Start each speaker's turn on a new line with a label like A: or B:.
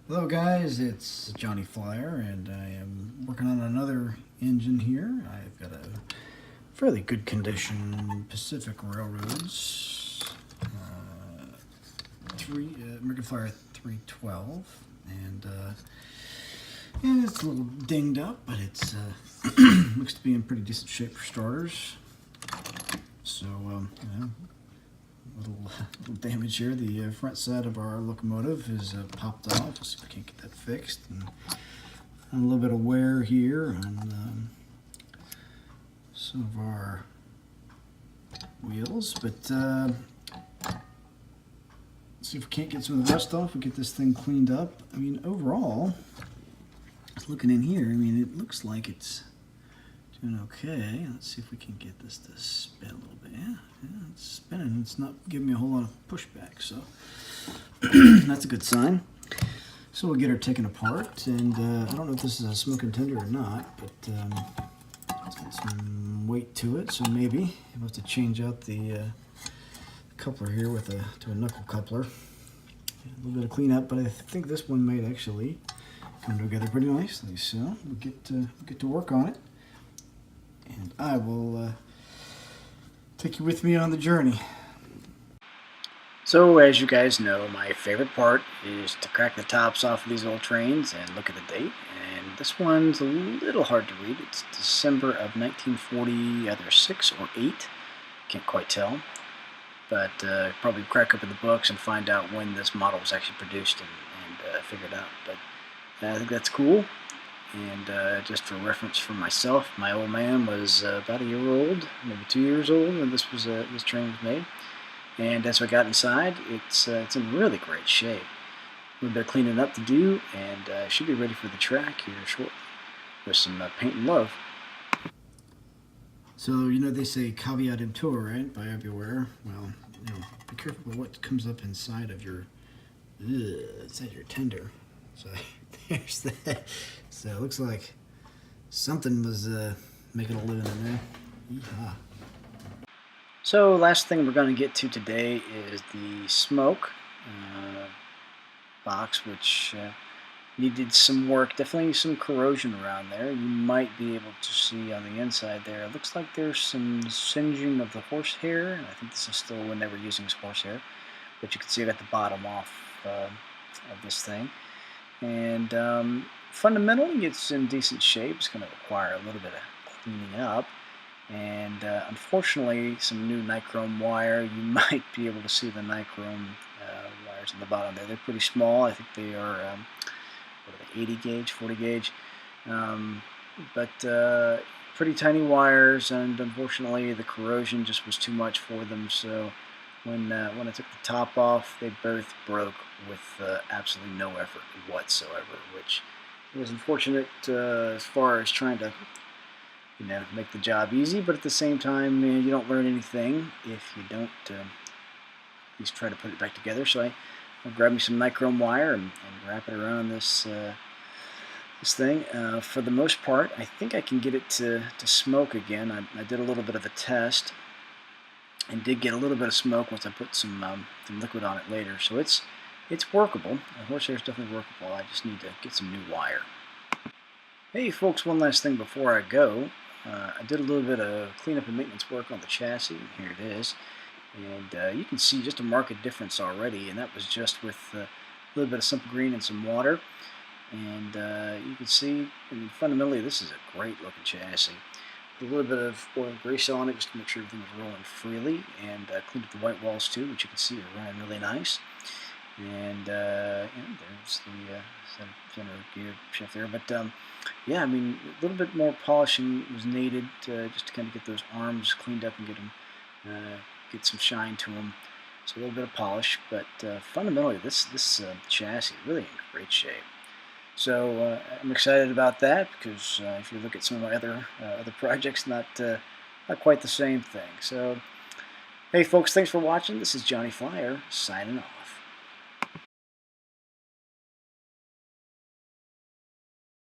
A: Hello guys, it's Johnny Flyer and I am working on another engine here. I've got a fairly good condition Pacific Railroads American Flyer 312 and yeah, it's a little dinged up, but it's looks to be in pretty decent shape for starters. So little damage here. The front side of our locomotive is popped off. Let's see if we can't get that fixed. And a little bit of wear here on some of our wheels, but let's see if we can't get some of the rust off. We get this thing cleaned up. I mean, overall, looking in here, I mean, it looks like it's doing okay. Let's see if we can get this to spin a little bit. Yeah, it's spinning. It's not giving me a whole lot of pushback, so that's a good sign. So we'll get her taken apart, and I don't know if this is a smoking tender or not, but it's got some weight to it, so maybe we'll have to change out the coupler here to a knuckle coupler. A little bit of cleanup, but I think this one might actually come together pretty nicely. So we'll get to work on it. And I will take you with me on the journey. So, as you guys know, my favorite part is to crack the tops off of these old trains and look at the date. And this one's a little hard to read. It's December of 1940, either 6 or 8. Can't quite tell. But probably crack open the books and find out when this model was actually produced and figure it out. But I think that's cool. And just for reference for myself, my old man was about a year old, maybe 2 years old when this train was made. And as I got inside, it's in really great shape. A little bit of cleaning up to do, and should be ready for the track here shortly with some paint and love. So they say caveat emptor, right? Buyer beware. Well, be careful with what comes up inside of your tender. So there's that. So it looks like something was making a living in there. Yeehaw. So last thing we're going to get to today is the smoke box, which needed some work. Definitely some corrosion around there. You might be able to see on the inside there. It looks like there's some singeing of the horsehair, and I think this is still when they were using horsehair. But you can see I got the bottom off of this thing. And fundamentally, it's in decent shape. It's going to require a little bit of cleaning up. And unfortunately, some new nichrome wire. You might be able to see the nichrome wires on the bottom there. They're pretty small. I think they are, what are they, 80 gauge, 40 gauge. But pretty tiny wires, and unfortunately, the corrosion just was too much for them. So when I took the top off, they both broke with absolutely no effort whatsoever, which was unfortunate as far as trying to make the job easy, but at the same time, you don't learn anything if you don't at least try to put it back together. So I'll grab me some nichrome wire and wrap it around this thing. For the most part, I think I can get it to smoke again. I did a little bit of a test and did get a little bit of smoke once I put some liquid on it later. So it's workable. Horsehair is definitely workable. I just need to get some new wire. Hey folks, one last thing before I go. I did a little bit of cleanup and maintenance work on the chassis. Here it is. And you can see just a marked difference already, and that was just with a little bit of simple green and some water. And you can see, fundamentally, this is a great looking chassis. Put a little bit of oil and grease on it just to make sure everything is rolling freely, and cleaned up the white walls too, which you can see are running really nice. And there's the center gear shift there. But yeah, I mean, a little bit more polishing was needed just to kind of get those arms cleaned up and get some shine to them. So a little bit of polish, but fundamentally, this chassis is really in great shape. So I'm excited about that because if you look at some of my other projects, not quite the same thing. So hey folks, thanks for watching. This is Johnny Flyer signing off.